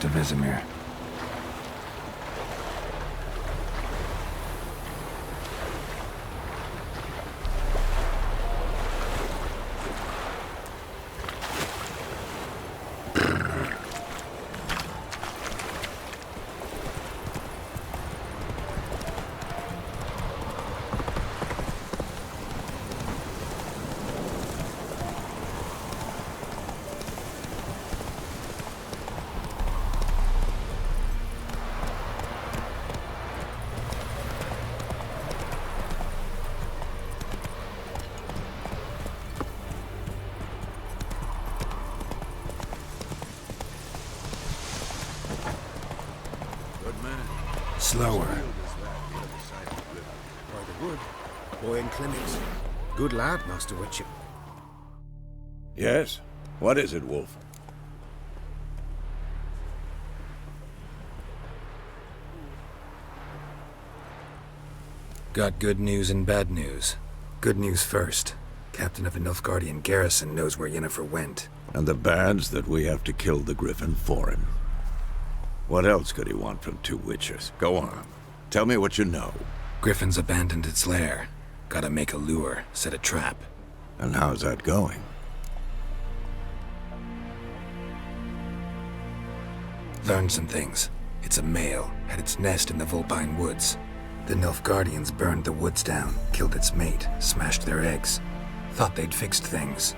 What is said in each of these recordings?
to Vizimir. Slower. By the wood. Boy in Clements. Good lad, Master Witcher. Yes? What is it, Wolf? Got good news and bad news. Good news first. Captain of the Nilfgaardian garrison knows where Yennefer went. And the bad's that we have to kill the Griffin for him. What else could he want from two witchers? Go on. Tell me what you know. Griffin's abandoned its lair. Gotta make a lure, set a trap. And how's that going? Learned some things. It's a male, had its nest in the Vulpine Woods. The Nilfgaardians burned the woods down, killed its mate, smashed their eggs. Thought they'd fixed things.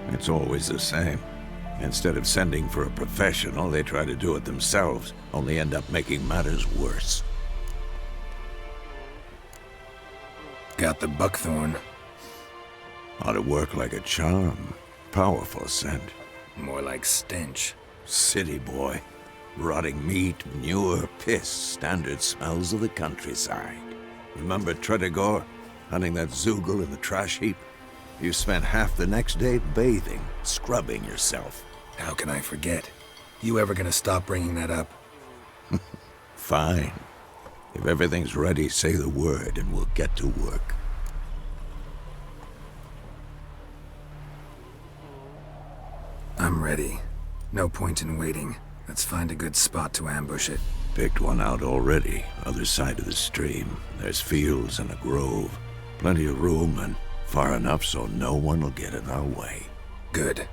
It's always the same. Instead of sending for a professional, they try to do it themselves, only end up making matters worse. Got the buckthorn. Ought to work like a charm. Powerful scent. More like stench. City boy. Rotting meat, manure, piss, standard smells of the countryside. Remember Tredegor? Hunting that Zoogle in the trash heap? You spent half the next day bathing, scrubbing yourself. How can I forget? You ever gonna stop bringing that up? Fine. If everything's ready, say the word and we'll get to work. I'm ready. No point in waiting. Let's find a good spot to ambush it. Picked one out already, other side of the stream. There's fields and a grove. Plenty of room and far enough so no one will get in our way. Good.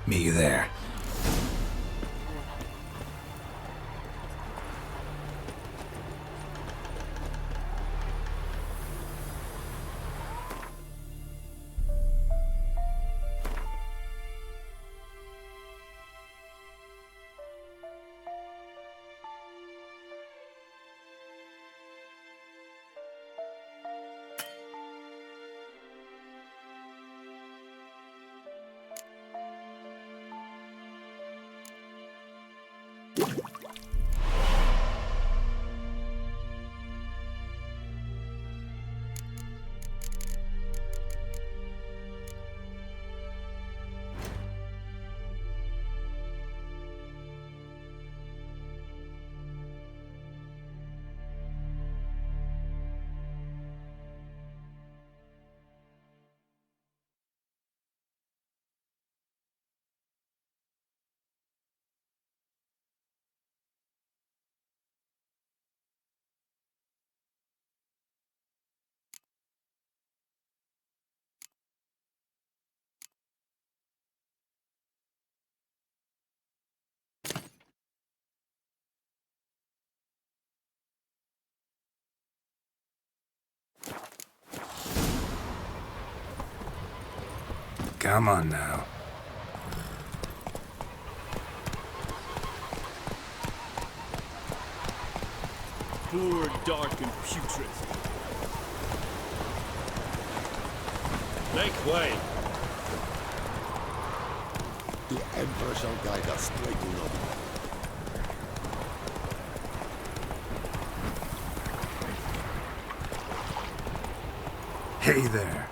Meet you there. Come on now. Poor, dark, and putrid. Make way. The Emperor shall guide us straight to Nobel. Hey there.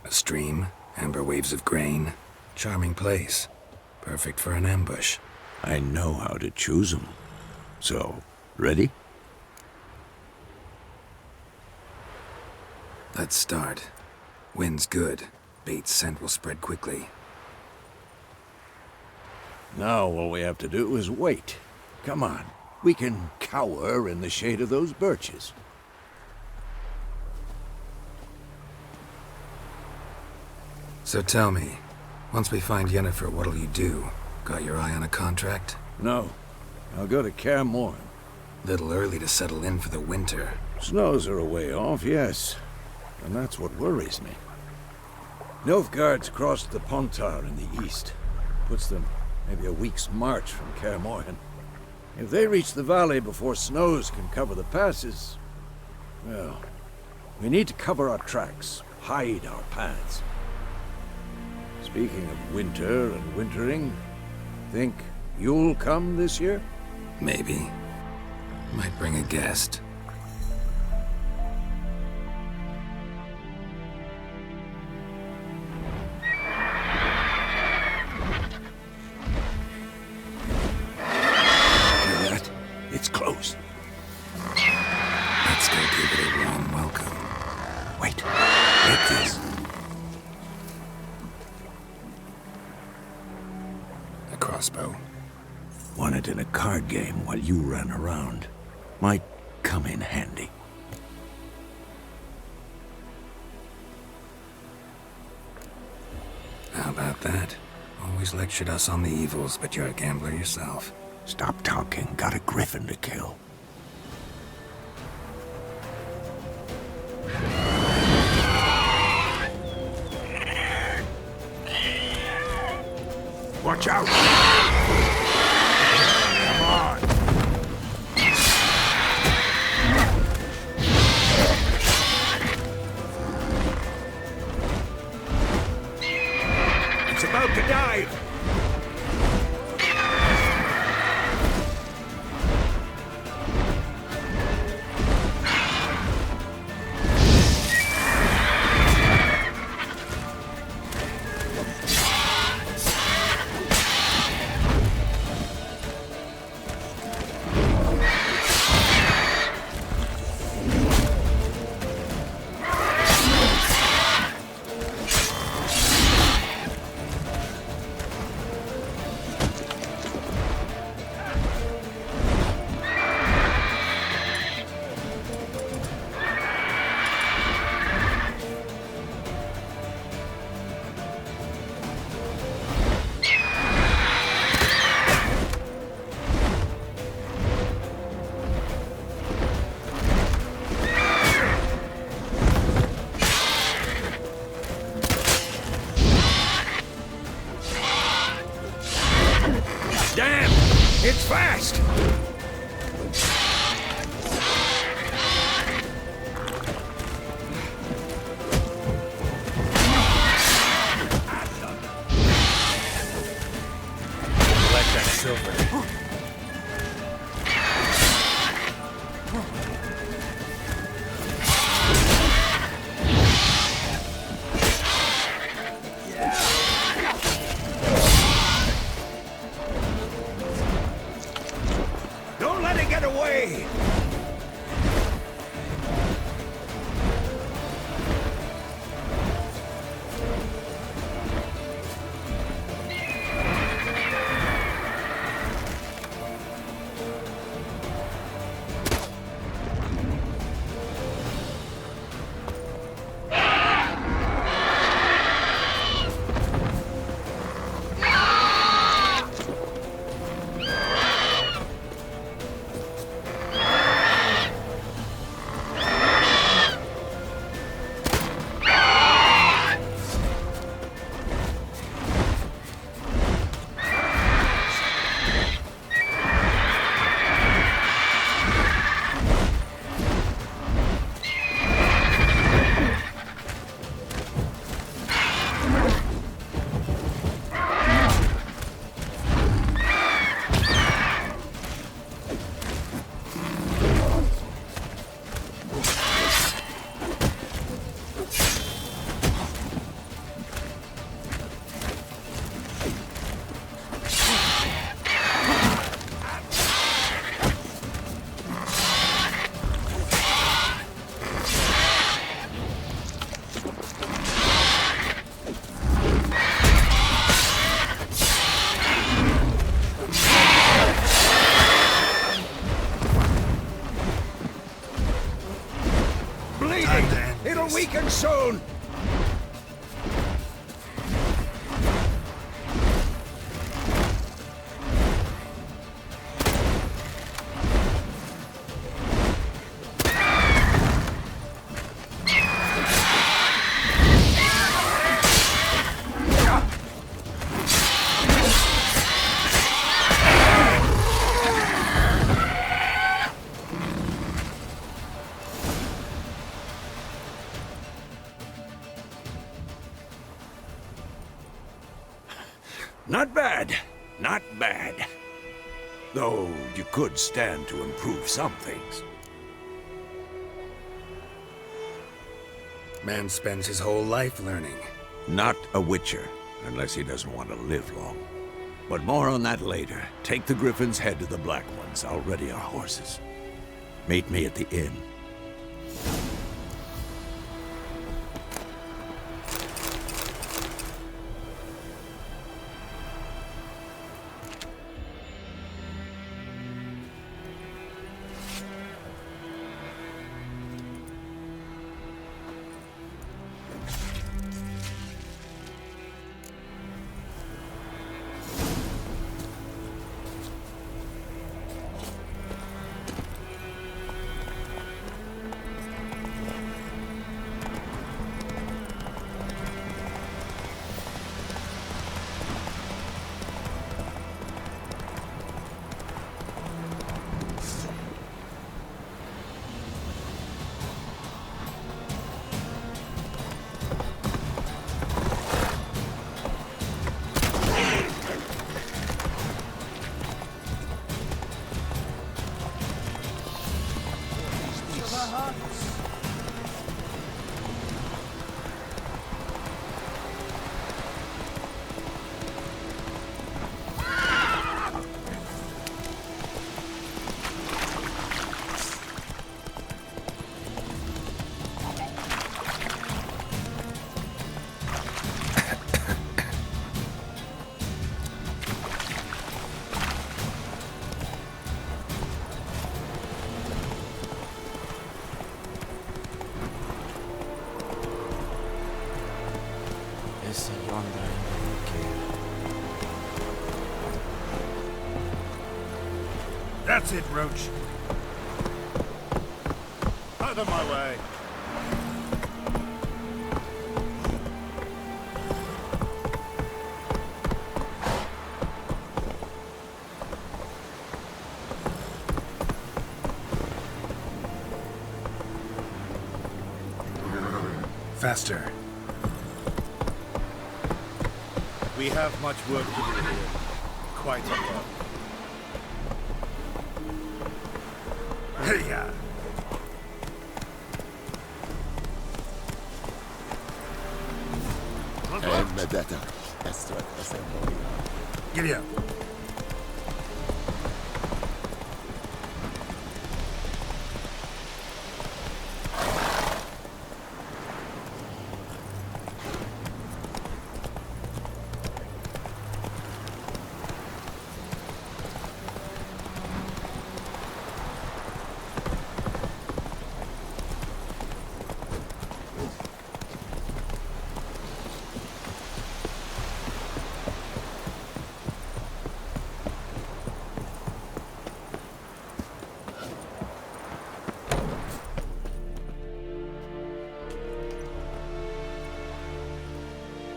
A stream, amber waves of grain. Charming place. Perfect for an ambush. I know how to choose them. So, ready? Let's start. Wind's good. Bait's scent will spread quickly. Now all we have to do is wait. Come on. We can cower in the shade of those birches. So tell me, once we find Yennefer, what'll you do? Got your eye on a contract? No. I'll go to Kaer Morhen. Little early to settle in for the winter. Snows are a way off, yes. And that's what worries me. Nilfgaard's crossed the Pontar in the east. Puts them maybe a week's march from Kaer Morhen. If they reach the valley before snows can cover the passes, well, we need to cover our tracks, hide our paths. Speaking of winter and wintering, think you'll come this year? Maybe. Might bring a guest. Hear that? It's close. Let's go give it a warm welcome. Wait, take this. A crossbow. Won it in a card game while you ran around. Might come in handy. How about that? Always lectured us on the evils, but you're a gambler yourself. Stop talking. Got a griffin to kill. Watch out! Come on! It's about to dive! Damn! It's fast! Like that silver. Don't let it get away! place. weaken soon! Not bad. Not bad. Though you could stand to improve some things. Man spends his whole life learning. Not a witcher, unless he doesn't want to live long. But more on that later. Take the Griffin's head to the Black Ones. I'll ready our horses. Meet me at the inn. That's it, Roach. Out of my way. Faster. We have much work to do here. Quite a lot. Hey-ya! Giddy up.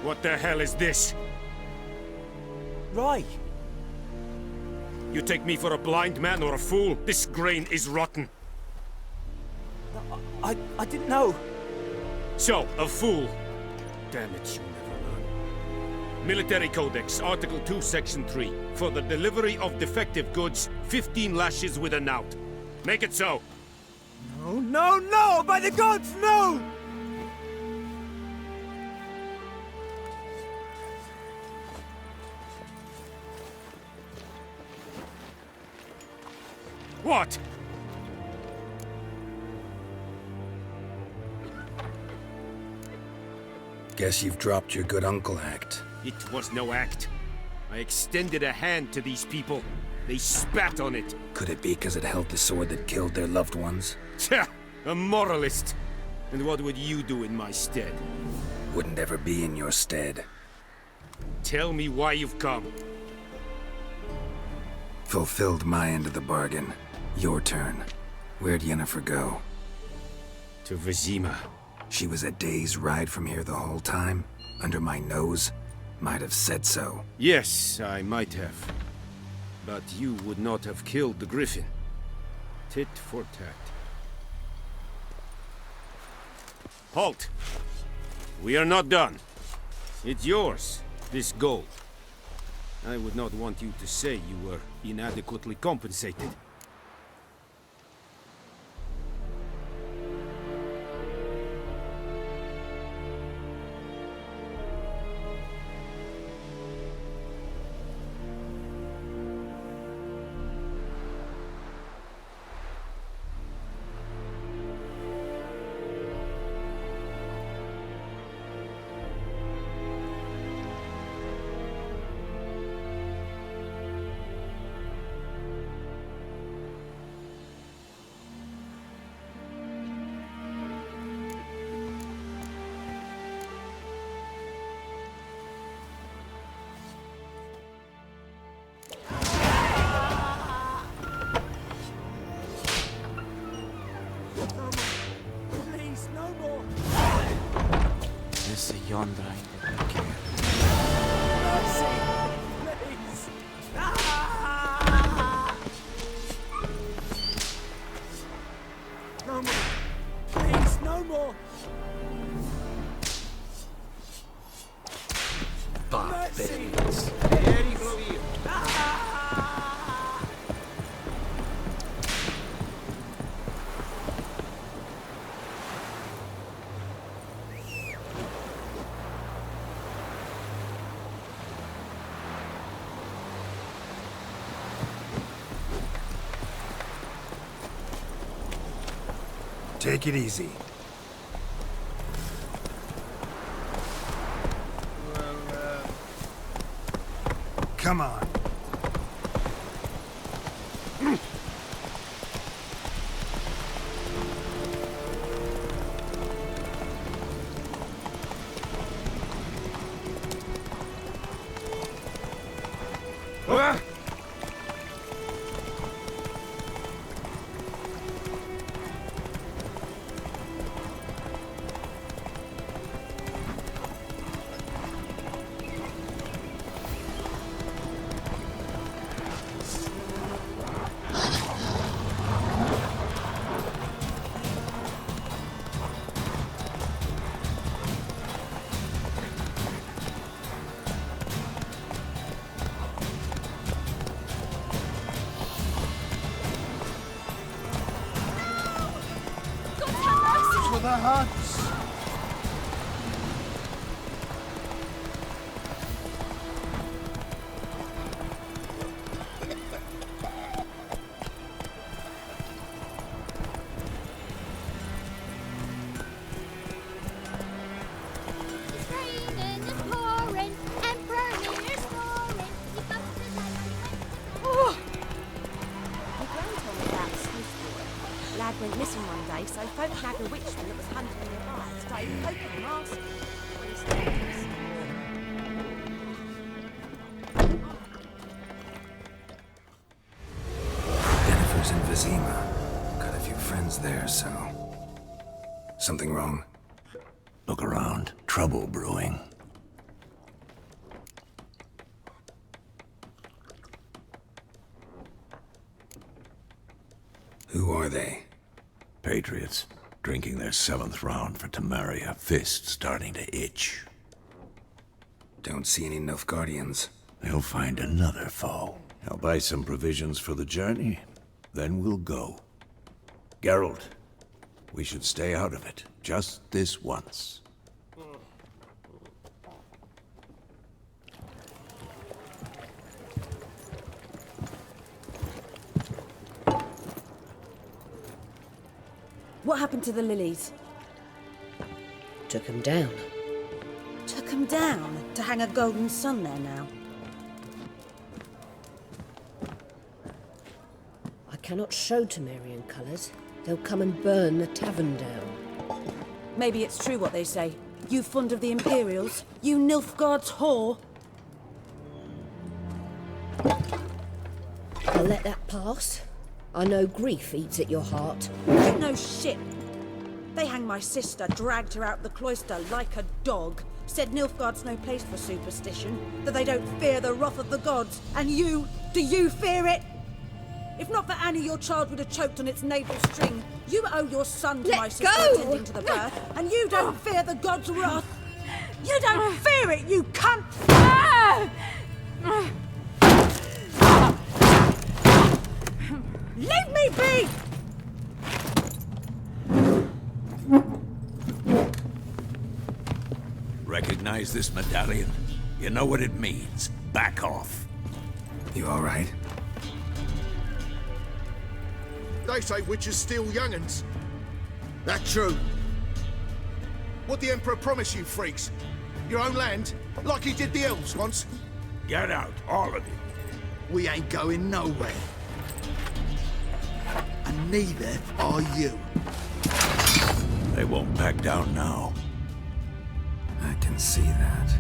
What the hell is this? Right. You take me for a blind man or a fool? This grain is rotten. I didn't know. So, a fool. Damn it, you'll never learn. Military Codex, Article 2, Section 3. For the delivery of defective goods, 15 lashes with a knout. Make it so. No, no, no! By the gods, no! What? Guess you've dropped your good uncle act. It was no act. I extended a hand to these people. They spat on it. Could it be because it held the sword that killed their loved ones? Tja, a moralist. And what would you do in my stead? Wouldn't ever be in your stead. Tell me why you've come. Fulfilled my end of the bargain. Your turn. Where'd Yennefer go? To Vizima. She was a day's ride from here the whole time? Under my nose? Might have said so. Yes, I might have. But you would not have killed the griffin. Tit for tat. Halt! We are not done. It's yours, this gold. I would not want you to say you were inadequately compensated. Please, no more. Nesse yonder ainda quer. Mercy, please. Ah! No more. Please, no more. Mercy. Ah! Take it easy. Come on. For the huts! Raining and pouring and burning and snoring. Oh. My gran told me about a Swiss boy. Lad went missing one day, so folk nagged a witchman that was hunting nearby. Started poking him, asking what his name was. Yennefer's in Vizima. Got a few friends there, so... Something wrong? Look around. Trouble brewing. Who are they? Patriots. Drinking their 7th round for Temeria. Fist starting to itch. Don't see any Nilfgaardians. They'll find another foe. I'll buy some provisions for the journey. Then we'll go. Geralt, we should stay out of it. Just this once. What happened to the lilies? Took him down. Took them down to hang a golden sun there now. I cannot show Temerian colours. They'll come and burn the tavern down. Maybe it's true what they say. You fond of the Imperials? You Nilfgaard's whore? I'll let that pass. I know grief eats at your heart. You know shit. They hanged my sister, dragged her out the cloister like a dog. Said Nilfgaard's no place for superstition, that they don't fear the wrath of the gods. And you, do you fear it? If not for Annie, your child would have choked on its navel string. You owe your son to my sister attending to the birth, and you don't fear the gods' wrath. You don't fear it, you cunt! Leave me be! Recognize this medallion? You know what it means. Back off. You all right? They say witches steal young'uns. That true? What the Emperor promised you, freaks? Your own land? Like he did the elves once? Get out, all of you. We ain't going nowhere. And neither are you. They won't back down now. I can see that.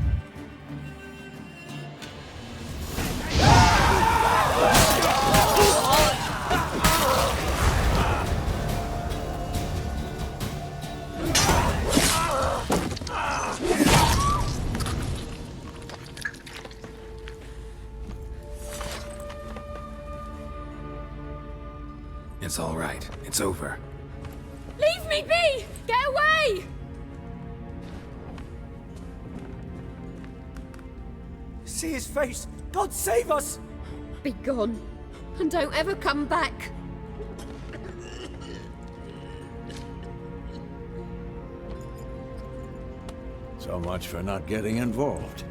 It's all right. It's over. Leave me be! Get away! See his face! God save us! Be gone, and don't ever come back. So much for not getting involved.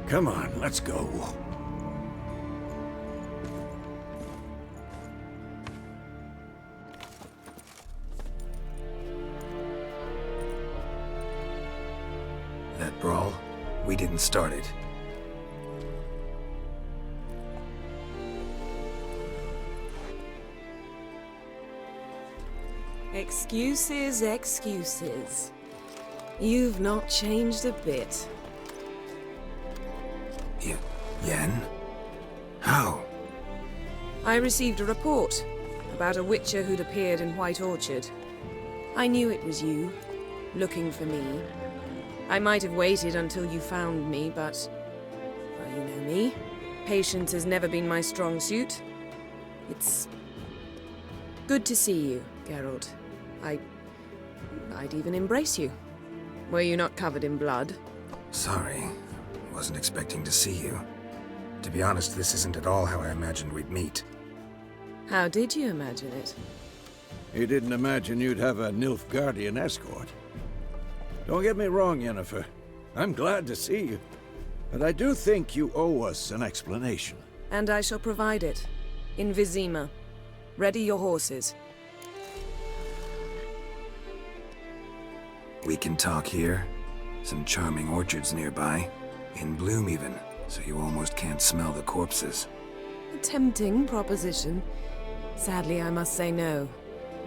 Come on, let's go. That brawl, we didn't start it. Excuses, excuses. You've not changed a bit. Yen? How? I received a report about a witcher who'd appeared in White Orchard. I knew it was you, looking for me. I might have waited until you found me, but... well, you know me. Patience has never been my strong suit. It's... good to see you, Geralt. I'd even embrace you. Were you not covered in blood? Sorry. Wasn't expecting to see you. To be honest, this isn't at all how I imagined we'd meet. How did you imagine it? You didn't imagine you'd have a Nilfgaardian escort. Don't get me wrong, Yennefer. I'm glad to see you. But I do think you owe us an explanation. And I shall provide it. In Vizima. Ready your horses. We can talk here. Some charming orchards nearby. In bloom even, so you almost can't smell the corpses. A tempting proposition. Sadly, I must say no.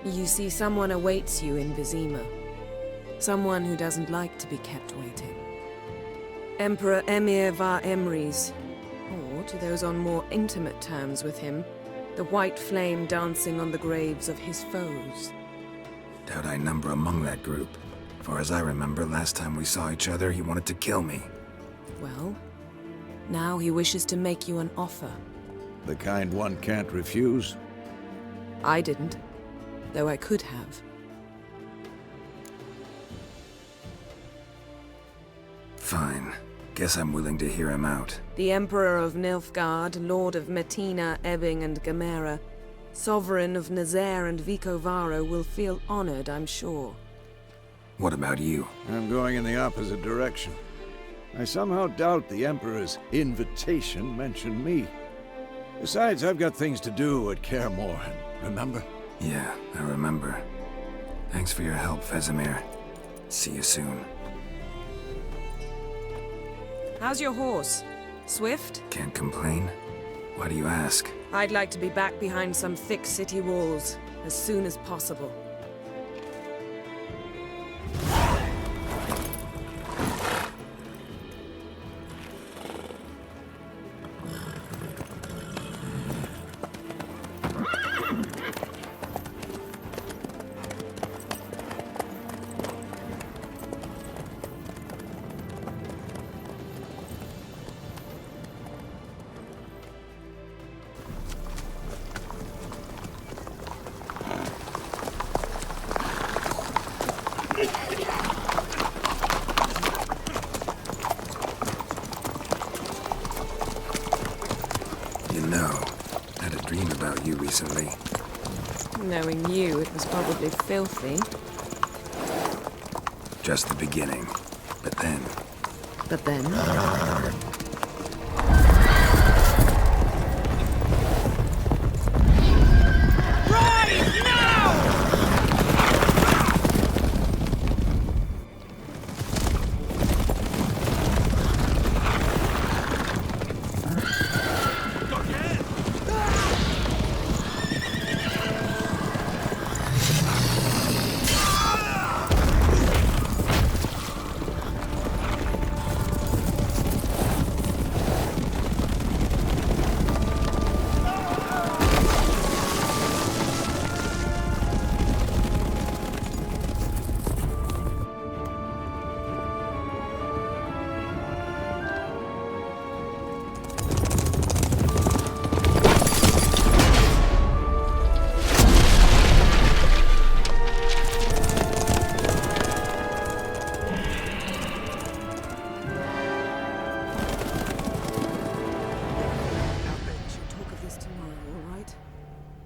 You see, someone awaits you in Vizima. Someone who doesn't like to be kept waiting. Emperor Emir var Emrys. Or, to those on more intimate terms with him, the white flame dancing on the graves of his foes. Doubt I number among that group. Far as I remember, last time we saw each other, he wanted to kill me. Well, now he wishes to make you an offer. The kind one can't refuse. I didn't, though I could have. Fine. Guess I'm willing to hear him out. The Emperor of Nilfgaard, Lord of Metina, Ebbing, and Gamera, Sovereign of Nazaire and Vicovaro will feel honored, I'm sure. What about you? I'm going in the opposite direction. I somehow doubt the Emperor's invitation mentioned me. Besides, I've got things to do at Kaer Morhen, remember? Yeah, I remember. Thanks for your help, Vesemir. See you soon. How's your horse? Swift? Can't complain. Why do you ask? I'd like to be back behind some thick city walls as soon as possible. thinking about you recently. Knowing you, it was probably filthy. Just the beginning. But then... But then...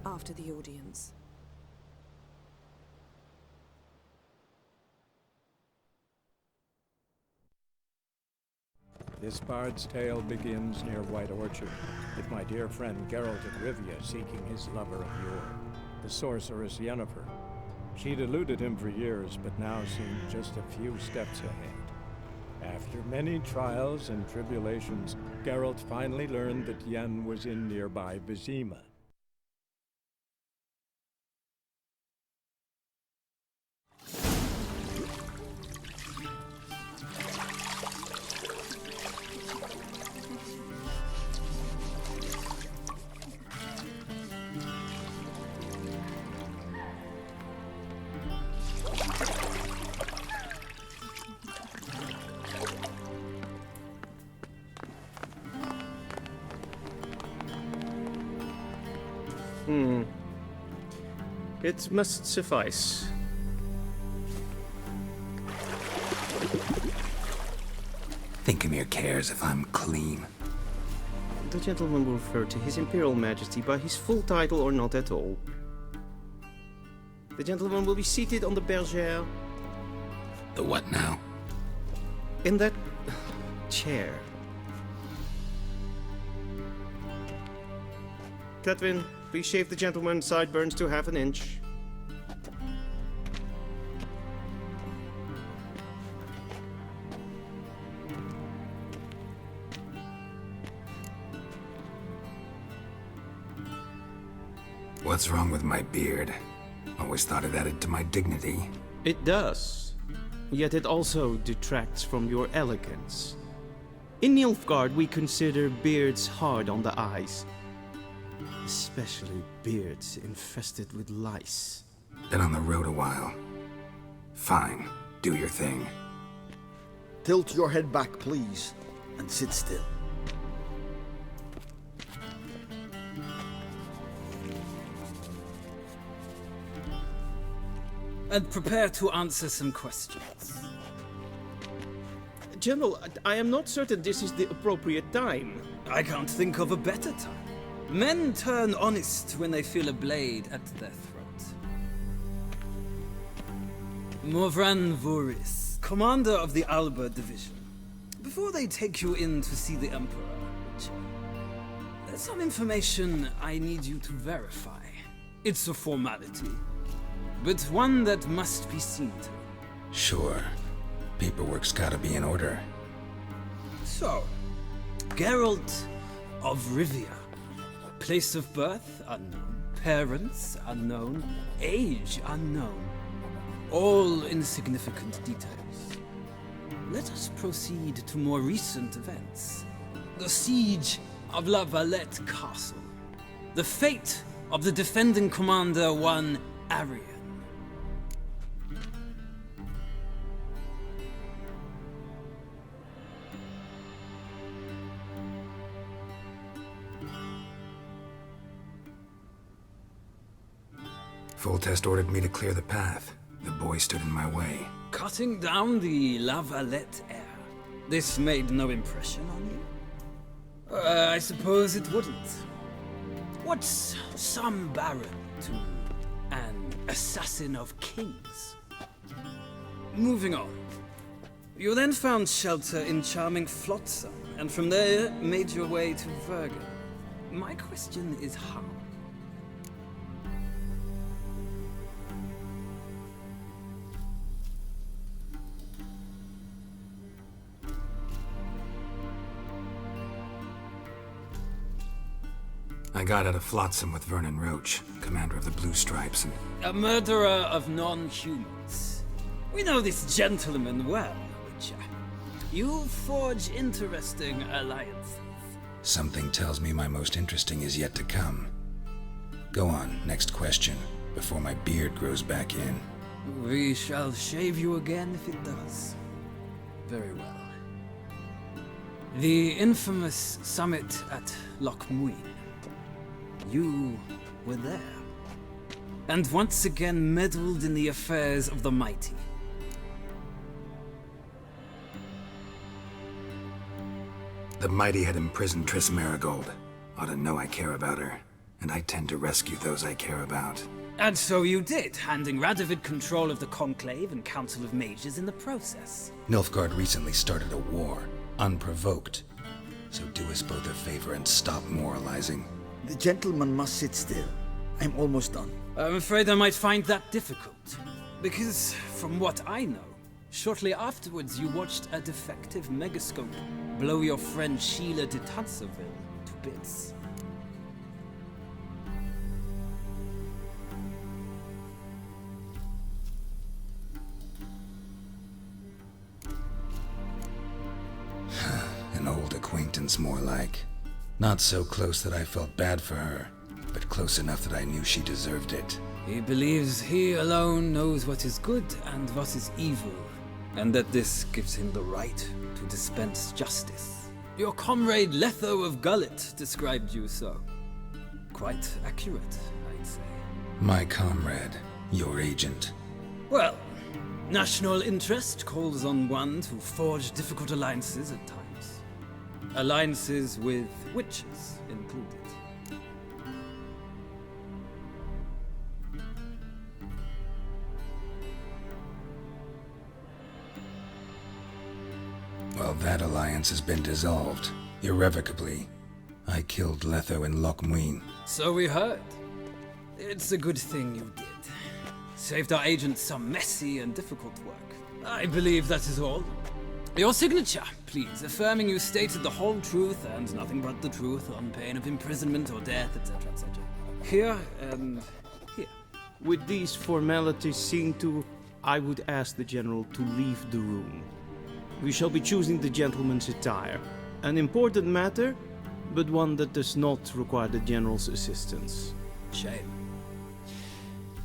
After the audience. This bard's tale begins near White Orchard, with my dear friend Geralt of Rivia seeking his lover of yore, the sorceress Yennefer. She'd eluded him for years, but now seemed just a few steps ahead. After many trials and tribulations, Geralt finally learned that Yen was in nearby Vizima. It must suffice. Thinking cares if I'm clean. The gentleman will refer to His Imperial Majesty by his full title or not at all. The gentleman will be seated on the bergère. The what now? In that chair. Cletwin, please shave the gentleman's sideburns to half an inch. What's wrong with my beard? Always thought it added to my dignity. It does. Yet it also detracts from your elegance. In Nilfgaard, we consider beards hard on the eyes. Especially beards infested with lice. Been on the road a while. Fine, do your thing. Tilt your head back, please, and sit still. And prepare to answer some questions. General, I am not certain this is the appropriate time. I can't think of a better time. Men turn honest when they feel a blade at their throat. Morvran Voris, commander of the Alba Division. Before they take you in to see the Emperor, there's some information I need you to verify. It's a formality, but one that must be seen to. Sure. Paperwork's gotta be in order. So, Geralt of Rivia. Place of birth, unknown. Parents, unknown. Age, unknown. All insignificant details. Let us proceed to more recent events. The siege of La Valette Castle. The fate of the defending commander, one Arian. Full Test ordered me to clear the path. The boy stood in my way. Cutting down the La Valette heir. This made no impression on you? I suppose it wouldn't. What's some baron to an assassin of kings? Moving on. You then found shelter in charming Flotsam, and from there made your way to Vergen. My question is how? I got out of Flotsam with Vernon Roach, commander of the Blue Stripes, and... A murderer of non-humans. We know this gentleman well, Witcher. You forge interesting alliances. Something tells me my most interesting is yet to come. Go on, next question, before my beard grows back in. We shall shave you again if it does. Very well. The infamous summit at Loch Muin. You were there. And once again meddled in the affairs of the mighty. The mighty had imprisoned Triss Marigold. Ought to know I care about her, and I tend to rescue those I care about. And so you did, handing Radovid control of the Conclave and Council of Mages in the process. Nilfgaard recently started a war, unprovoked. So do us both a favor and stop moralizing. The gentleman must sit still. I'm almost done. I'm afraid I might find that difficult. Because, from what I know, shortly afterwards you watched a defective megascope blow your friend Sheila de Tanserville to bits. An old acquaintance, more like. Not so close that I felt bad for her, but close enough that I knew she deserved it. He believes he alone knows what is good and what is evil, and that this gives him the right to dispense justice. Your comrade Letho of Gullet described you so. Quite accurate, I'd say. My comrade, your agent. Well, national interest calls on one to forge difficult alliances at times. Alliances with witches included. Well, that alliance has been dissolved, irrevocably. I killed Letho in Loch Muin. So we heard. It's a good thing you did. Saved our agent some messy and difficult work. I believe that is all. Your signature, please, affirming you stated the whole truth and nothing but the truth on pain of imprisonment or death, etc., etc. Here and here. With these formalities seen to, I would ask the General to leave the room. We shall be choosing the gentleman's attire. An important matter, but one that does not require the General's assistance. Shame.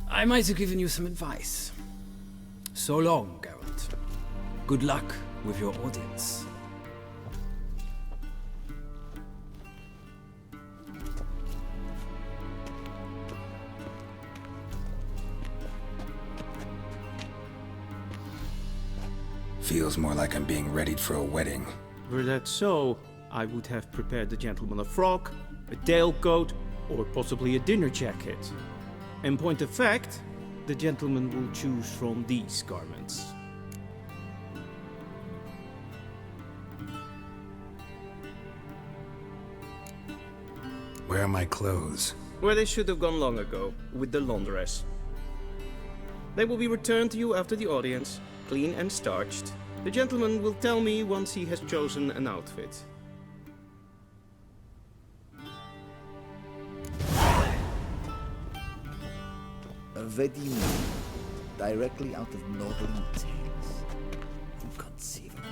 I might have given you some advice. So long, Geralt. Good luck with your audience. Feels more like I'm being readied for a wedding. Were that so, I would have prepared the gentleman a frock, a tailcoat, or possibly a dinner jacket. In point of fact, the gentleman will choose from these garments. Where are my clothes? Where they should have gone long ago, with the laundress. They will be returned to you after the audience, clean and starched. The gentleman will tell me once he has chosen an outfit. A wedding directly out of Northern Tales. Inconceivable.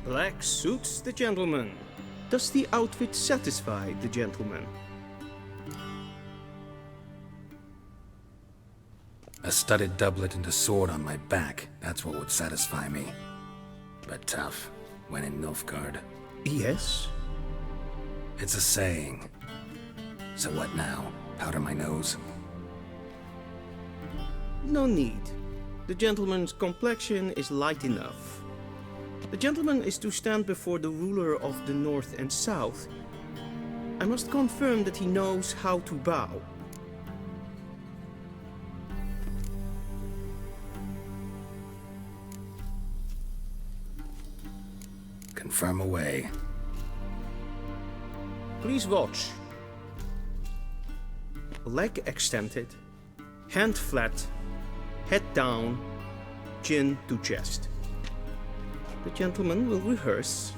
Black suits the gentleman. Does the outfit satisfy the gentleman? A studded doublet and a sword on my back, that's what would satisfy me. But tough, when in Nilfgaard. Yes? It's a saying. So what now? Powder my nose? No need. The gentleman's complexion is light enough. The gentleman is to stand before the ruler of the North and South. I must confirm that he knows how to bow. Confirm away. Please watch. Leg extended, hand flat, head down, chin to chest. The gentleman will rehearse.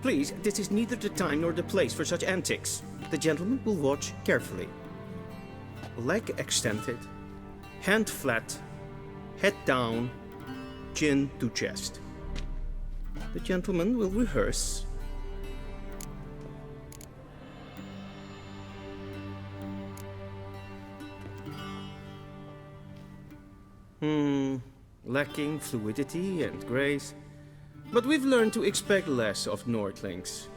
Please, this is neither the time nor the place for such antics. The gentleman will watch carefully. Leg extended, hand flat, head down, chin to chest. The gentleman will rehearse. Lacking fluidity and grace. But we've learned to expect less of Nordlings.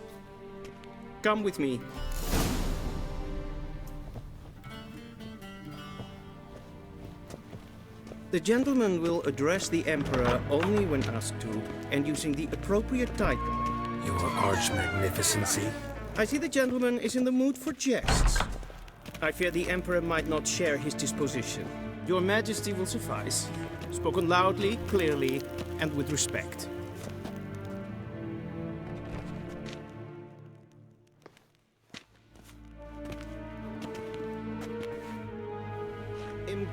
Come with me. The gentleman will address the Emperor only when asked to, and using the appropriate title. Your Arch-Magnificency? I see the gentleman is in the mood for jests. I fear the Emperor might not share his disposition. Your Majesty will suffice. Spoken loudly, clearly, and with respect.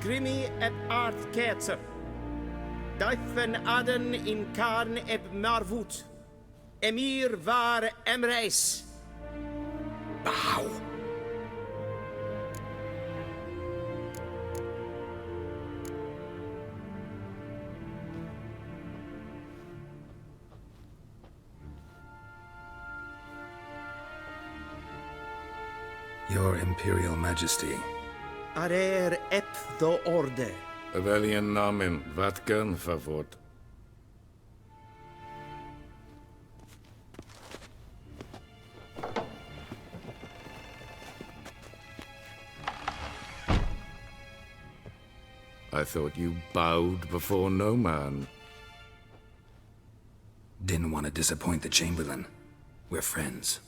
Grimi eb art ketzer. Daifen aden in karn eb marvut. Emir var emreis. Bow. Your Imperial Majesty. Arer ep the orde. Weljen namen, wat kan favort? I thought you bowed before no man. Didn't want to disappoint the Chamberlain. We're friends.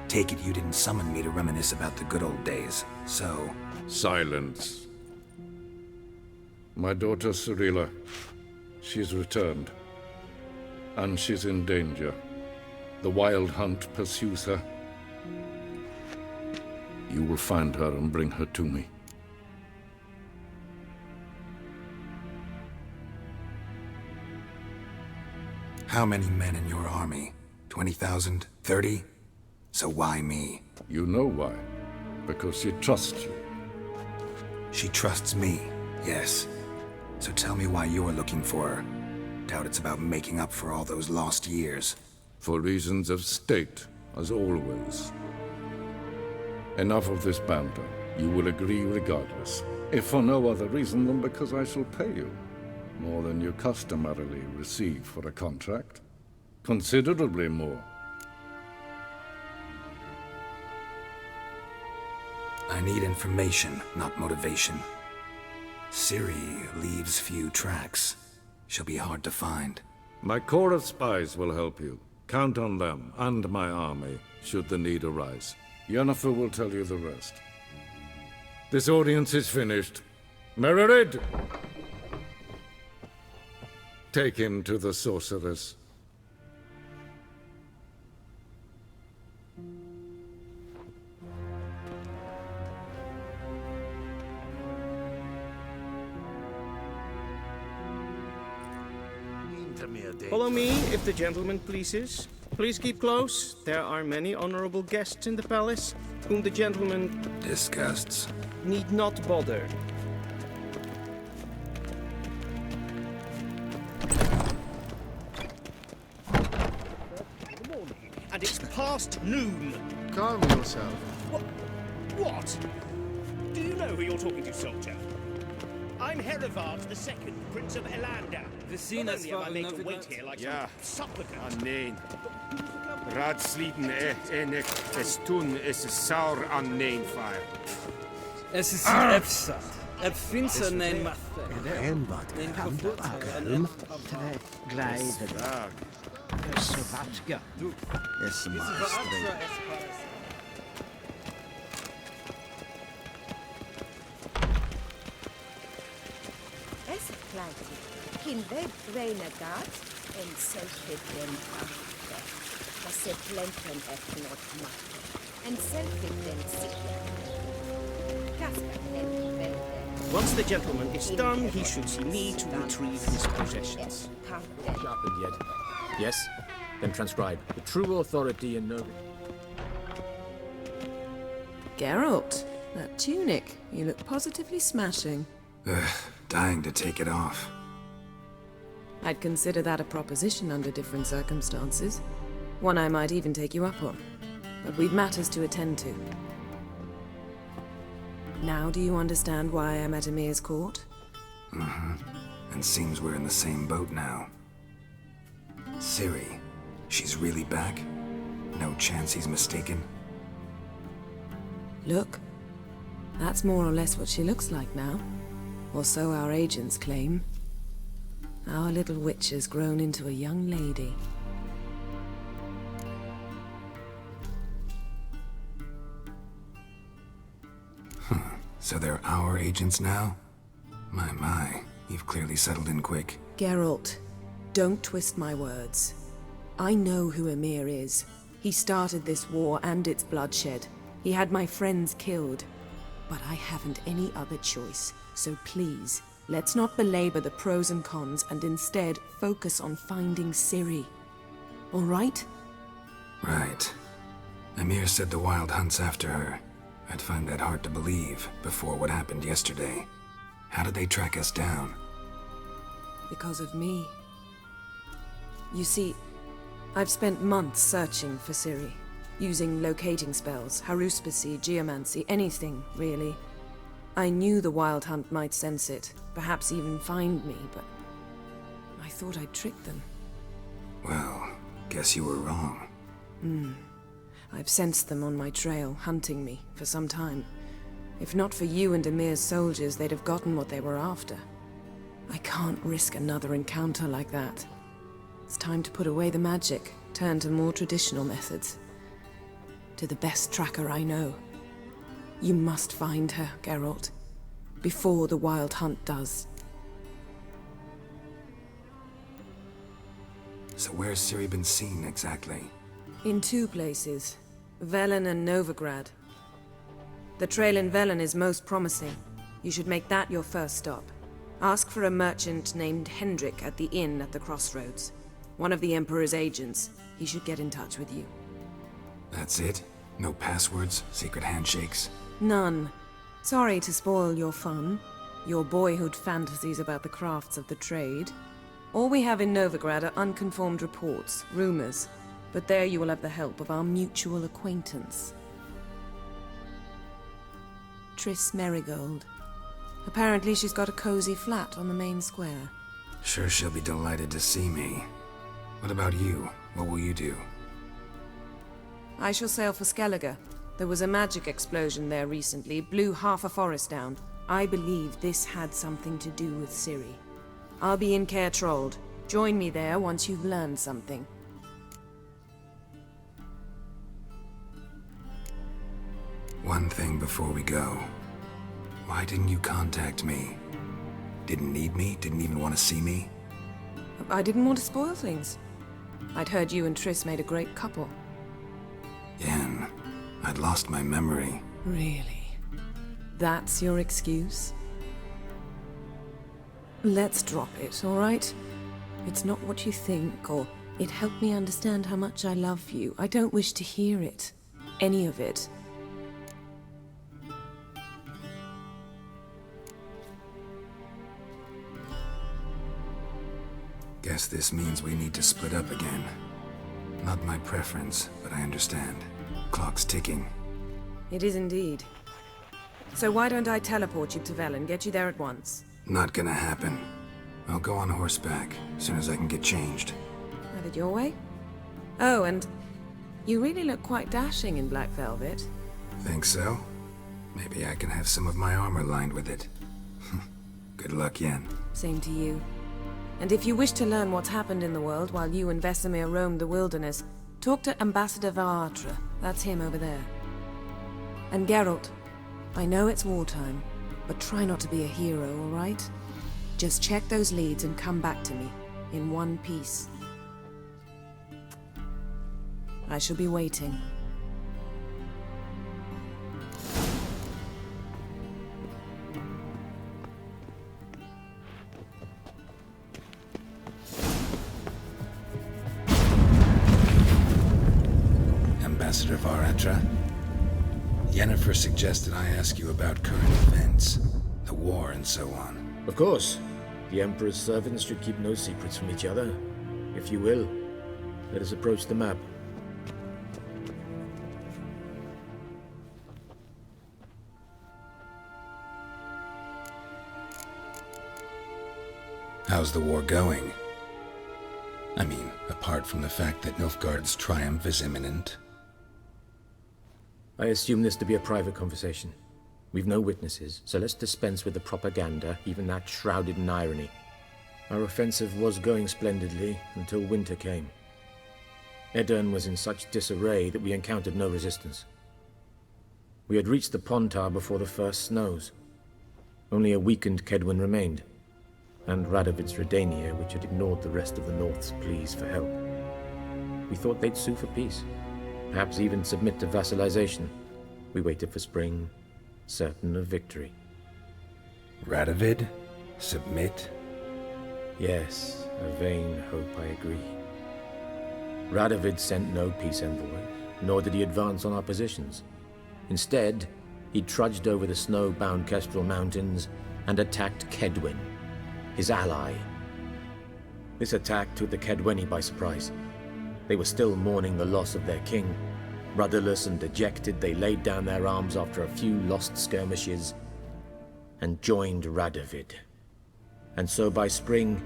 Take it you didn't summon me to reminisce about the good old days, so... Silence. My daughter Cirilla, she's returned. And she's in danger. The Wild Hunt pursues her. You will find her and bring her to me. How many men in your army? 20,000? 30? So why me? You know why. Because she trusts you. She trusts me, yes. So tell me why you're looking for her. Doubt it's about making up for all those lost years. For reasons of state, as always. Enough of this banter. You will agree regardless. If for no other reason than because I shall pay you. More than you customarily receive for a contract. Considerably more. I need information, not motivation. Ciri leaves few tracks. She'll be hard to find. My corps of spies will help you. Count on them, and my army, should the need arise. Yennefer will tell you the rest. This audience is finished. Mererid! Take him to the sorceress. Follow me, if the gentleman pleases. Please keep close. There are many honorable guests in the palace, whom the gentleman disgusts. Need not bother. And it's past noon. Calm yourself. What? Do you know who you're talking to, soldier? I'm Herivard II, Prince of Elander. Not only am I made to wait here like some supplicant. Nee. Raadsleden enig es tun is saur an neen fire. Es is efsat. Ep finsa nein mathe. En wat kan bakken tre glijden. Sovatska. Es maastre. Es kleintje. Kin weg renegaat en self-hidden achter. Dat ze plenten echt not maken. En self-hidden zieken. Kasper en velde. Once the gentleman is done, he should see me to retrieve his possessions. Sharpened yet? Yes? Then transcribe. The true authority in Nova. Geralt, that tunic. You look positively smashing. Dying to take it off. I'd consider that a proposition under different circumstances. One I might even take you up on. But we've matters to attend to. Now do you understand why I'm at Emir's court? Mm-hmm. And seems we're in the same boat now. Ciri, she's really back? No chance he's mistaken? Look. That's more or less what she looks like now. Or so our agents claim. Our little witch has grown into a young lady. So they're our agents now? My, you've clearly settled in quick. Geralt, don't twist my words. I know who Emir is. He started this war and its bloodshed. He had my friends killed. But I haven't any other choice. So please, let's not belabor the pros and cons and instead focus on finding Ciri. All right? Right. Emir said the Wild Hunt's after her. I'd find that hard to believe before what happened yesterday. How did they track us down? Because of me. You see, I've spent months searching for Ciri, using locating spells, haruspicy, geomancy, anything, really. I knew the Wild Hunt might sense it, perhaps even find me, but I thought I'd trick them. Well, guess you were wrong. I've sensed them on my trail, hunting me, for some time. If not for you and Emir's soldiers, they'd have gotten what they were after. I can't risk another encounter like that. It's time to put away the magic, turn to more traditional methods. To the best tracker I know. You must find her, Geralt. Before the Wild Hunt does. So where's Ciri been seen exactly? In two places. Velen and Novigrad. The trail in Velen is most promising. You should make that your first stop. Ask for a merchant named Hendrik at the inn at the crossroads. One of the Emperor's agents. He should get in touch with you. That's it? No passwords? Secret handshakes? None. Sorry to spoil your fun. Your boyhood fantasies about the crafts of the trade. All we have in Novigrad are unconfirmed reports, rumors. But there you will have the help of our mutual acquaintance. Triss Merigold. Apparently she's got a cozy flat on the main square. Sure she'll be delighted to see me. What about you? What will you do? I shall sail for Skellige. There was a magic explosion there recently, blew half a forest down. I believe this had something to do with Ciri. I'll be in Caer Trold. Join me there once you've learned something. One thing before we go. Why didn't you contact me? Didn't need me? Didn't even want to see me? I didn't want to spoil things. I'd heard you and Triss made a great couple. Yen, I'd lost my memory. Really? That's your excuse? Let's drop it, all right? It's not what you think, or it helped me understand how much I love you. I don't wish to hear it. Any of it. Guess this means we need to split up again. Not my preference, but I understand. Clock's ticking. It is indeed. So why don't I teleport you to Velen, get you there at once? Not gonna happen. I'll go on horseback, as soon as I can get changed. Have it your way? Oh, and you really look quite dashing in black velvet. Think so? Maybe I can have some of my armor lined with it. Good luck, Yen. Same to you. And if you wish to learn what's happened in the world while you and Vesemir roamed the wilderness, talk to Ambassador Varatra. That's him over there. And Geralt, I know it's wartime, but try not to be a hero, all right? Just check those leads and come back to me, in one piece. I shall be waiting. Ambassador Varatra? Yennefer suggested I ask you about current events, the war and so on. Of course. The Emperor's servants should keep no secrets from each other. If you will, let us approach the map. How's the war going? I mean, apart from the fact that Nilfgaard's triumph is imminent. I assume this to be a private conversation. We've no witnesses, so let's dispense with the propaganda, even that shrouded in irony. Our offensive was going splendidly until winter came. Edirn was in such disarray that we encountered no resistance. We had reached the Pontar before the first snows. Only a weakened Kedwin remained, and Radovid's Redania, which had ignored the rest of the North's pleas for help. We thought they'd sue for peace, perhaps even submit to vassalization. We waited for spring, certain of victory. Radovid? Submit? Yes, a vain hope, I agree. Radovid sent no peace envoys, nor did he advance on our positions. Instead, he trudged over the snow-bound Kestrel Mountains and attacked Kedwin, his ally. This attack took the Kedweni by surprise. They were still mourning the loss of their king. Rudderless and dejected, they laid down their arms after a few lost skirmishes and joined Radovid. And so by spring,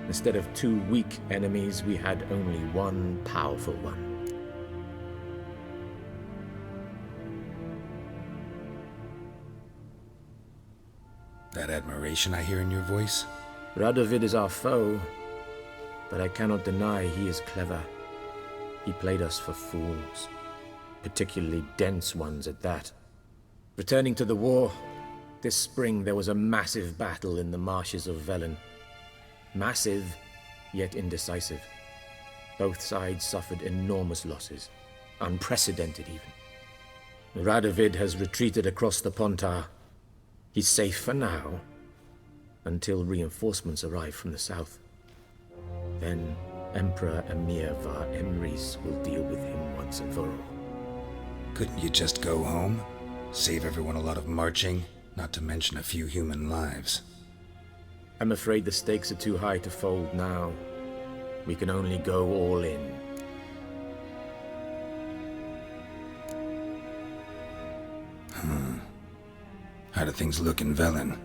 instead of 2 weak enemies, we had only one powerful one. That admiration I hear in your voice? Radovid is our foe, but I cannot deny he is clever. He played us for fools, particularly dense ones at that. Returning to the war, this spring there was a massive battle in the marshes of Velen. Massive, yet indecisive. Both sides suffered enormous losses, unprecedented even. Radovid has retreated across the Pontar. He's safe for now, until reinforcements arrive from the south. Then Emperor Emir Var Emrys will deal with him once and for all. Couldn't you just go home? Save everyone a lot of marching, not to mention a few human lives. I'm afraid the stakes are too high to fold now. We can only go all in. How do things look in Velen?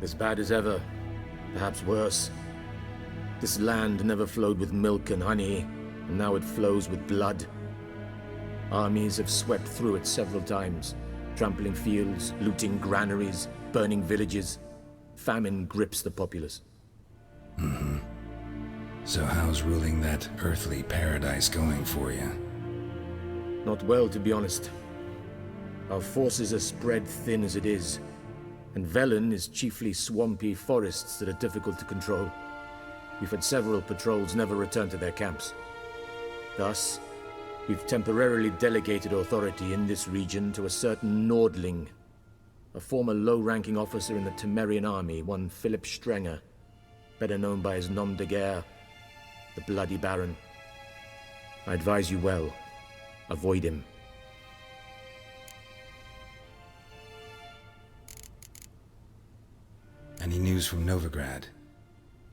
As bad as ever, perhaps worse. This land never flowed with milk and honey, and now it flows with blood. Armies have swept through it several times, trampling fields, looting granaries, burning villages. Famine grips the populace. So how's ruling that earthly paradise going for you? Not well, to be honest. Our forces are spread thin as it is, and Velen is chiefly swampy forests that are difficult to control. We've had several patrols never return to their camps. Thus, we've temporarily delegated authority in this region to a certain Nordling, a former low-ranking officer in the Temerian army, one Philip Strenger. better known by his nom de guerre, the Bloody Baron. I advise you well. Avoid him. Any news from Novigrad?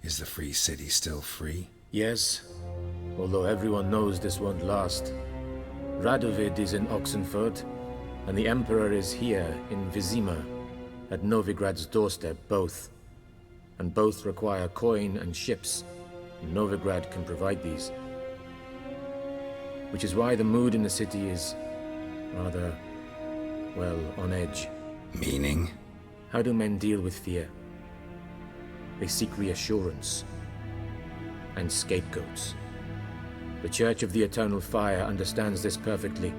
Is the Free City still free? Yes, although everyone knows this won't last. Radovid is in Oxenfurt, and the Emperor is here in Vizima, at Novigrad's doorstep, both. And both require coin and ships, and Novigrad can provide these. Which is why the mood in the city is rather, well, on edge. Meaning? How do men deal with fear? They seek reassurance and scapegoats. The Church of the Eternal Fire understands this perfectly,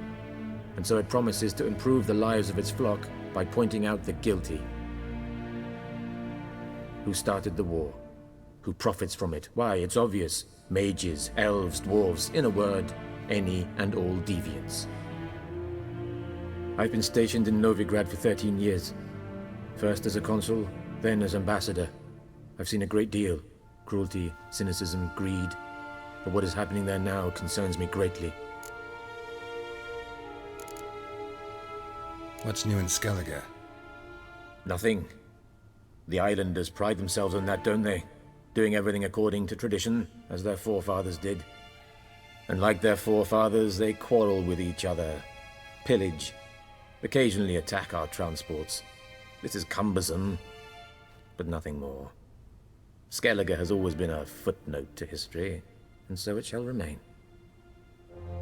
and so it promises to improve the lives of its flock by pointing out the guilty. Who started the war? Who profits from it? Why, it's obvious. Mages, elves, dwarves, in a word, any and all deviants. I've been stationed in Novigrad for 13 years. First as a consul, then as ambassador. I've seen a great deal. Cruelty, cynicism, greed. But what is happening there now concerns me greatly. What's new in Skellige? Nothing. The islanders pride themselves on that, don't they? Doing everything according to tradition, as their forefathers did. And like their forefathers, they quarrel with each other, pillage, occasionally attack our transports. This is cumbersome, but nothing more. Skellige has always been a footnote to history, and so it shall remain.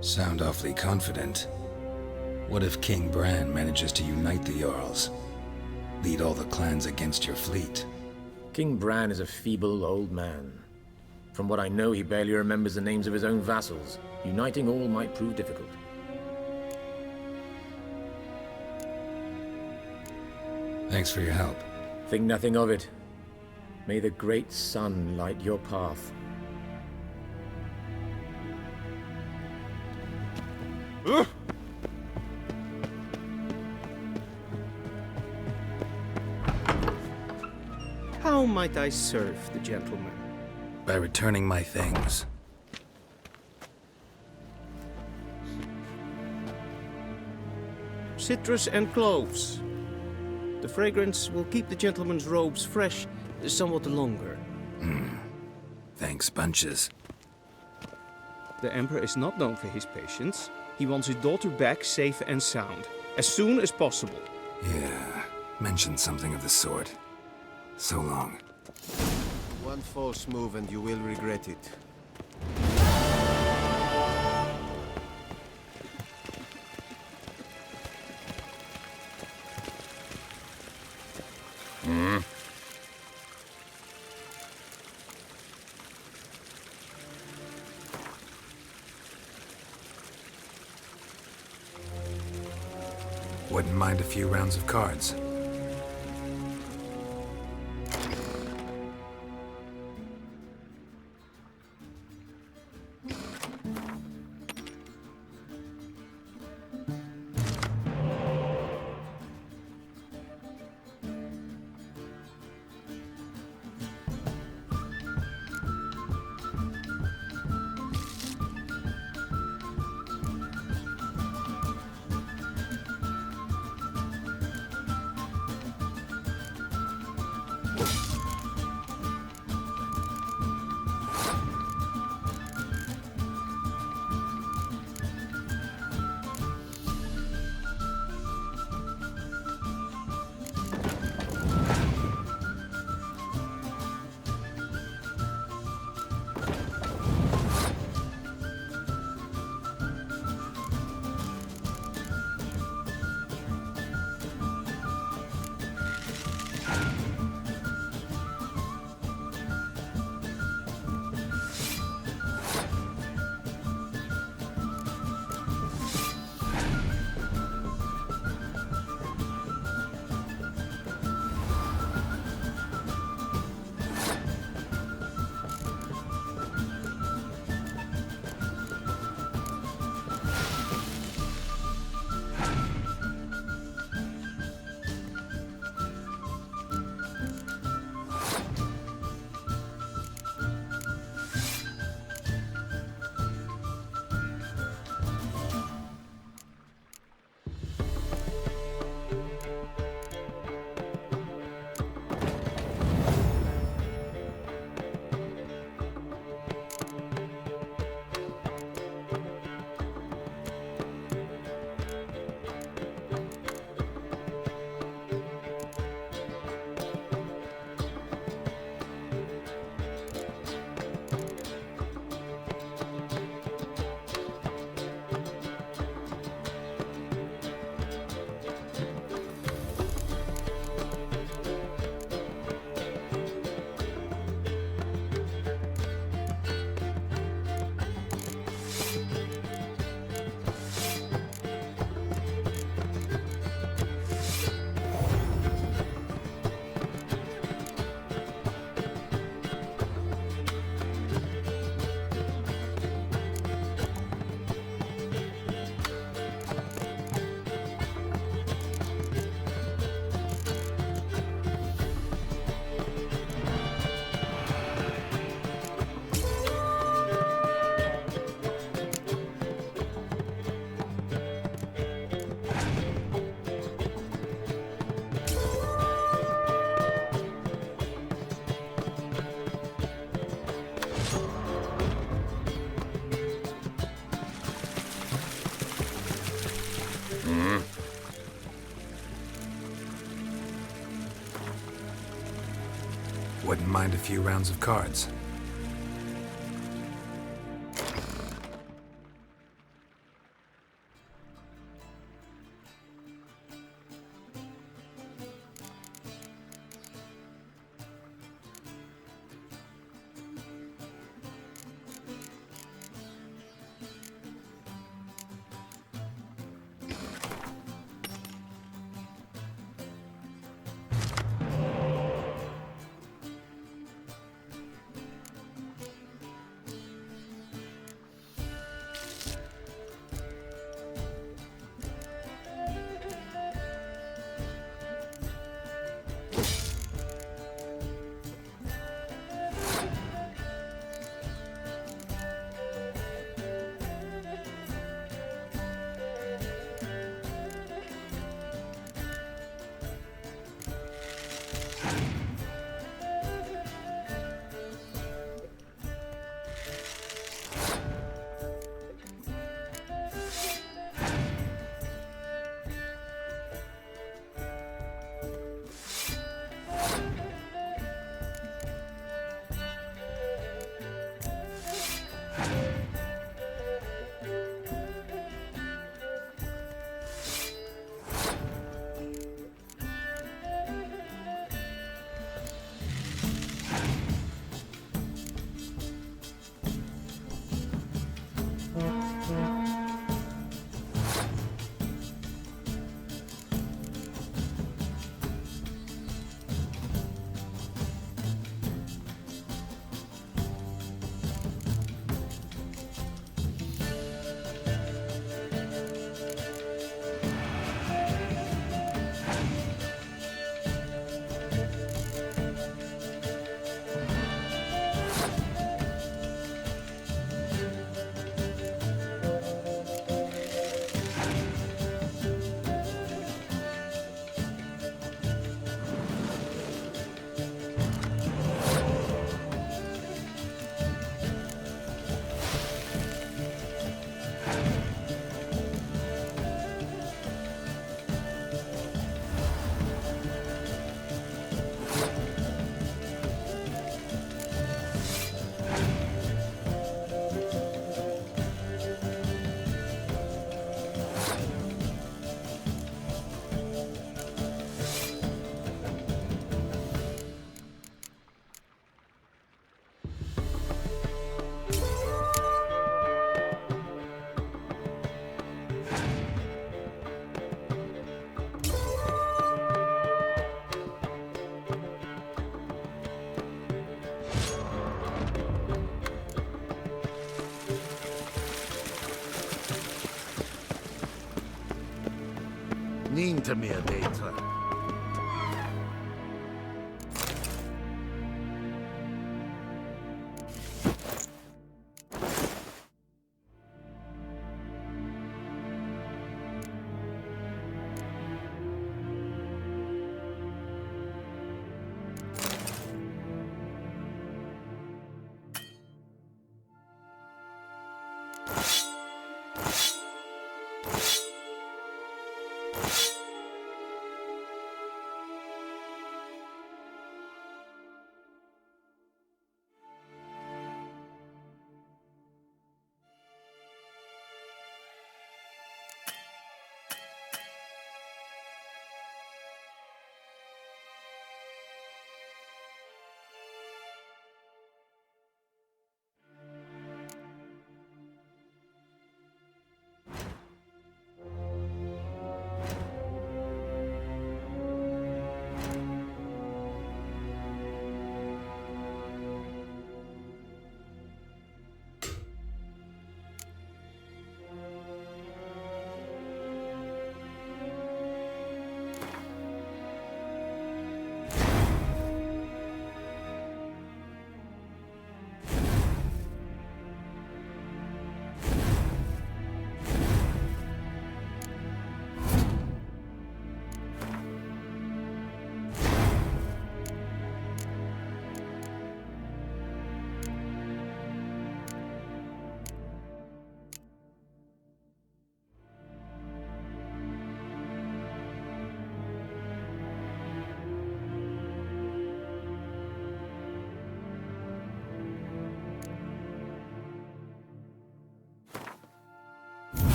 Sound awfully confident. What if King Bran manages to unite the Jarls? Lead all the clans against your fleet? King Bran is a feeble old man. From what I know, he barely remembers the names of his own vassals. Uniting all might prove difficult. Thanks for your help. Think nothing of it. May the great sun light your path. How might I serve the gentleman? By returning my things. Citrus and cloves. The fragrance will keep the gentleman's robes fresh somewhat longer. Thanks, bunches. The Emperor is not known for his patience. He wants his daughter back safe and sound, as soon as possible. Yeah, mentioned something of the sort. So long. One false move and you will regret it. Wouldn't mind a few rounds of cards. mind a few rounds of cards. Niente mehr beter.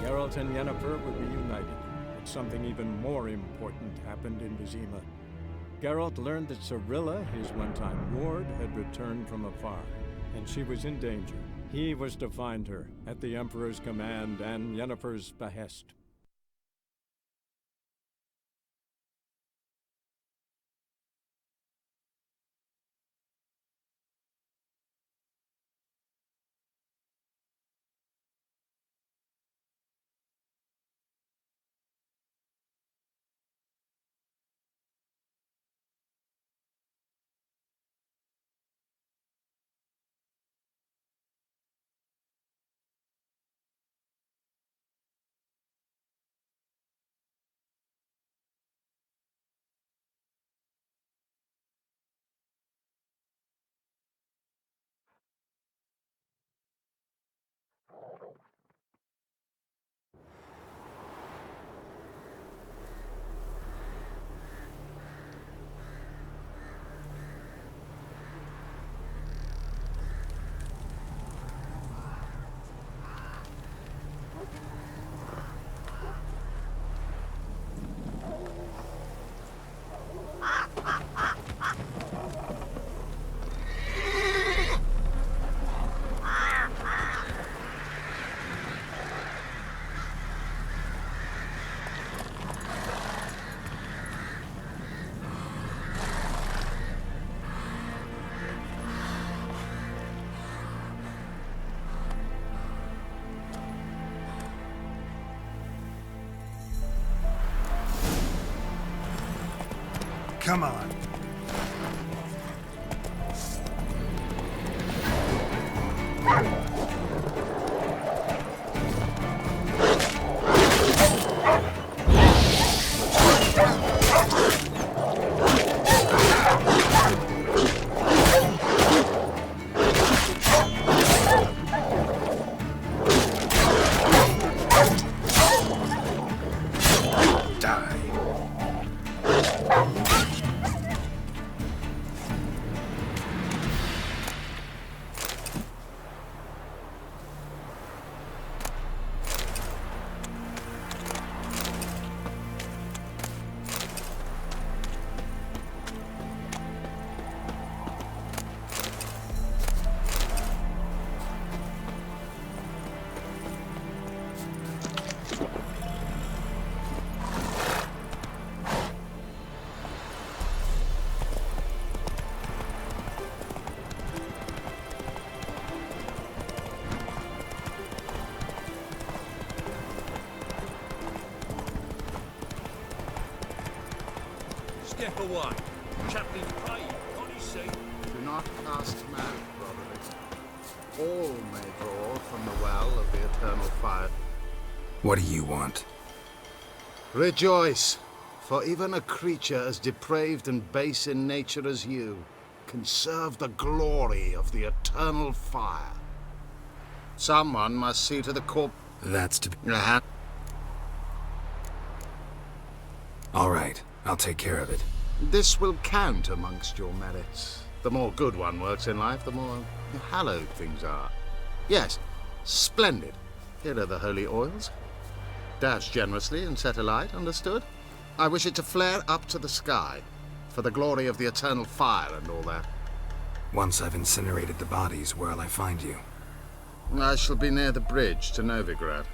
Geralt and Yennefer were reunited, but something even more important happened in Vizima. Geralt learned that Cirilla, his one-time ward, had returned from afar, and she was in danger. He was to find her, at the Emperor's command and Yennefer's behest. Come on. Step away. Chaplain's praying on his seat. Do not cast mad, Roderick. All may draw from the well of the eternal fire. What do you want? Rejoice, for even a creature as depraved and base in nature as you can serve the glory of the eternal fire. Someone must see to the corp... That's to be... All right, I'll take care of it. This will count amongst your merits. The more good one works in life, the more hallowed things are. Yes, splendid. Here are the holy oils. Dash generously and set alight, understood? I wish it to flare up to the sky, for the glory of the eternal fire and all that. Once I've incinerated the bodies, where'll I find you? I shall be near the bridge to Novigrad.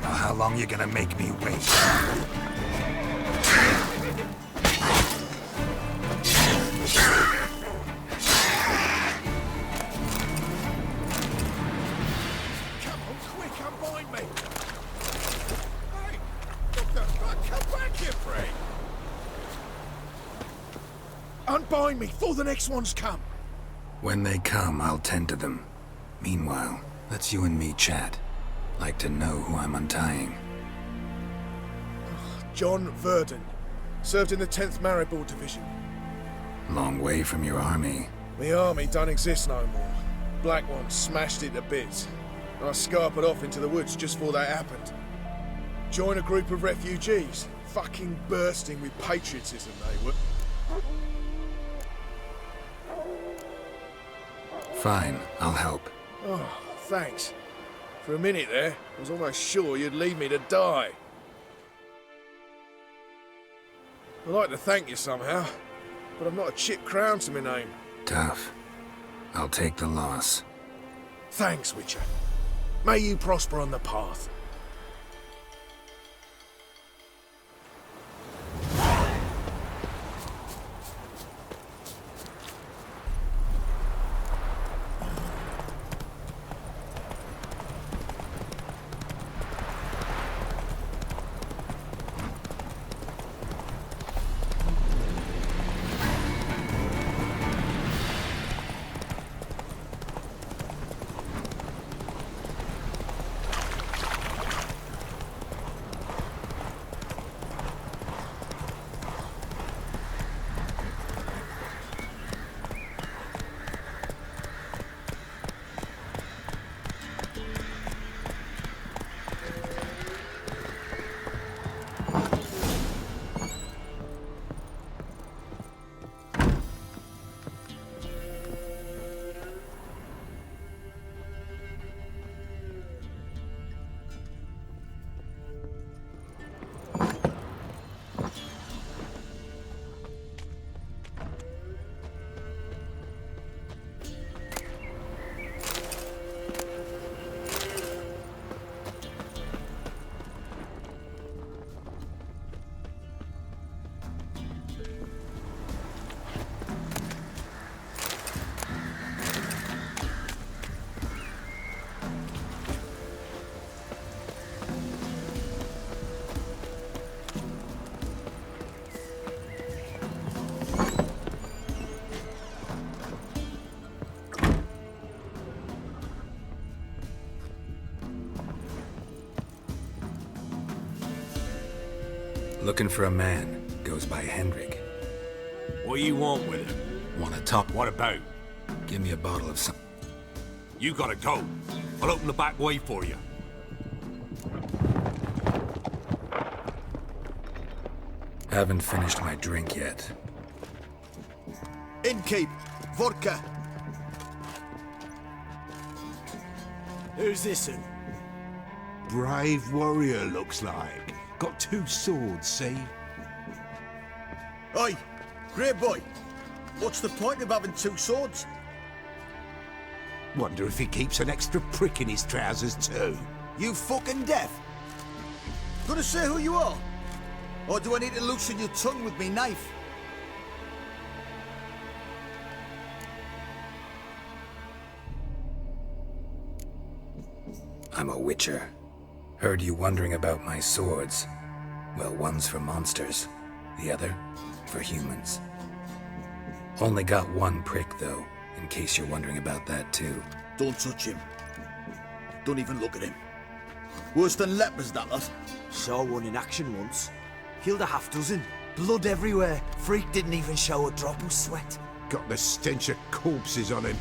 How long you gonna make me wait? Come on, quick, unbind me! Hey, what the fuck? Come back here, Frank! Unbind me before the next ones come! When they come, I'll tend to them. Meanwhile, let's you and me chat. Like to know who I'm untying. John Verdon. Served in the 10th Maribor Division. Long way from your army. The army don't exist no more. Black One smashed it to bits. I scarpered off into the woods just before that happened. Joined a group of refugees. Fucking bursting with patriotism, they were. Fine, I'll help. Oh, thanks. For a minute there, I was almost sure you'd leave me to die. I'd like to thank you somehow, but I've not a chip crown to my name. Tough. I'll take the loss. Thanks, Witcher. May you prosper on the path. Looking for a man. Goes by Hendrik. What do you want with him? Want to talk? What about? Give me a bottle of some... You gotta go. I'll open the back way for you. Haven't finished my drink yet. Innkeep, vodka. Who's this in? Brave warrior, looks like. Got 2 swords, see? Oi, grey boy. What's the point of having 2 swords? Wonder if he keeps an extra prick in his trousers too. You fucking deaf? Gonna say who you are? Or do I need to loosen your tongue with me knife? I'm a witcher. Heard you wondering about my swords. Well, one's for monsters, the other for humans. Only got 1 prick, though, in case you're wondering about that, too. Don't touch him. Don't even look at him. Worse than lepers, that lot. Saw one in action once. Killed a half-dozen. Blood everywhere. Freak didn't even show a drop of sweat. Got the stench of corpses on him.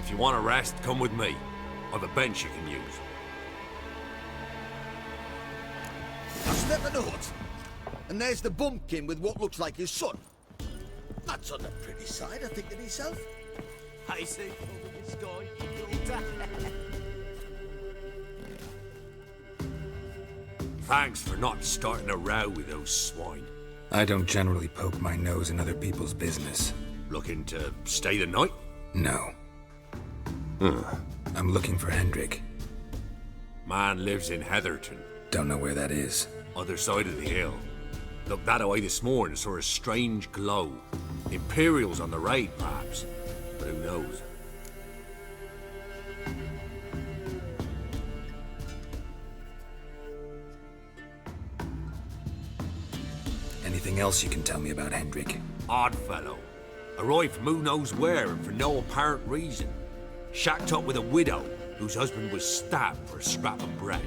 If you want to rest, come with me. I've a bench you can use. I step in the hut, and there's the bumpkin with what looks like his son. That's on the pretty side, I think to myself. I say, over the sky. Thanks for not starting a row with those swine. I don't generally poke my nose in other people's business. Looking to stay the night? No. I'm looking for Hendrik. Man lives in Heatherton. Don't know where that is. Other side of the hill. Looked that away this morning, saw a strange glow. Imperials on the raid, perhaps. But who knows? Anything else you can tell me about Hendrik? Odd fellow. Arrived from who knows where and for no apparent reason. Shacked up with a widow. whose husband was stabbed for a scrap of bread.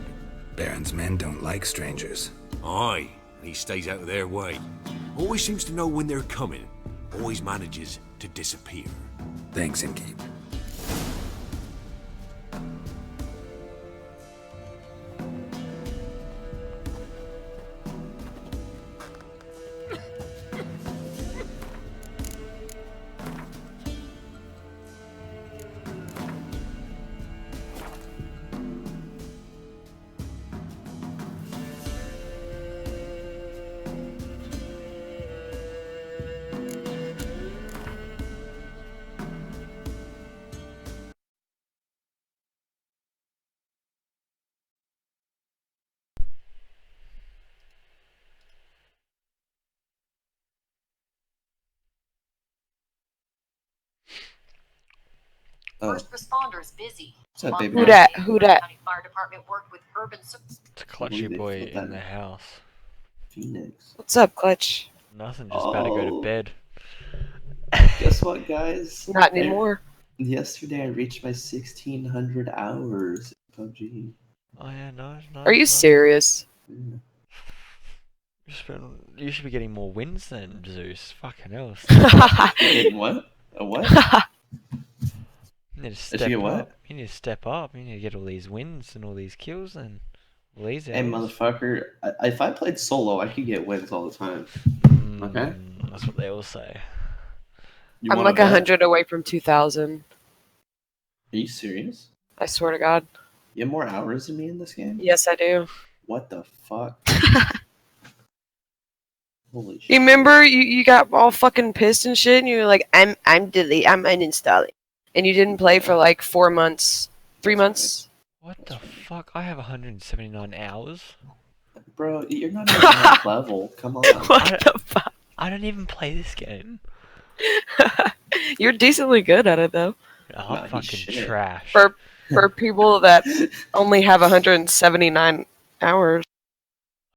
Baron's men don't like strangers. Aye, and he stays out of their way. Always seems to know when they're coming. Always manages to disappear. Thanks, Innkeep. First responders busy. What's up, baby? Who dat? Who dat? County Fire Department worked with urban. It's Clutchy Boy in the house. Phoenix. What's up, Clutch? Nothing, just about to go to bed. Guess what, guys? Not anymore. Yesterday I reached my 1600 hours in PUBG. Oh yeah, nice. Are you serious? Yeah. You should be getting more wins than Zeus. Fucking hell. Getting what? A what? You need to Did step you get up. what? You need to step up. You need to get all these wins and all these kills and all these Hey, hours. motherfucker. If I played solo, I could get wins all the time. Okay? That's what they all say. You I'm wanna like bet? 100 away from 2,000. Are you serious? I swear to God. You have more hours than me in this game? Yes, I do. What the fuck? Holy shit. You remember you got all fucking pissed and shit, and you were like, I'm uninstalling, and you didn't play for like 4 months, 3 months. What the fuck? I have 179 hours. Bro, you're not even that level. Come on. What the fuck? I don't even play this game. You're decently good at it though. Oh, I'm fucking trash. For people that only have 179 hours.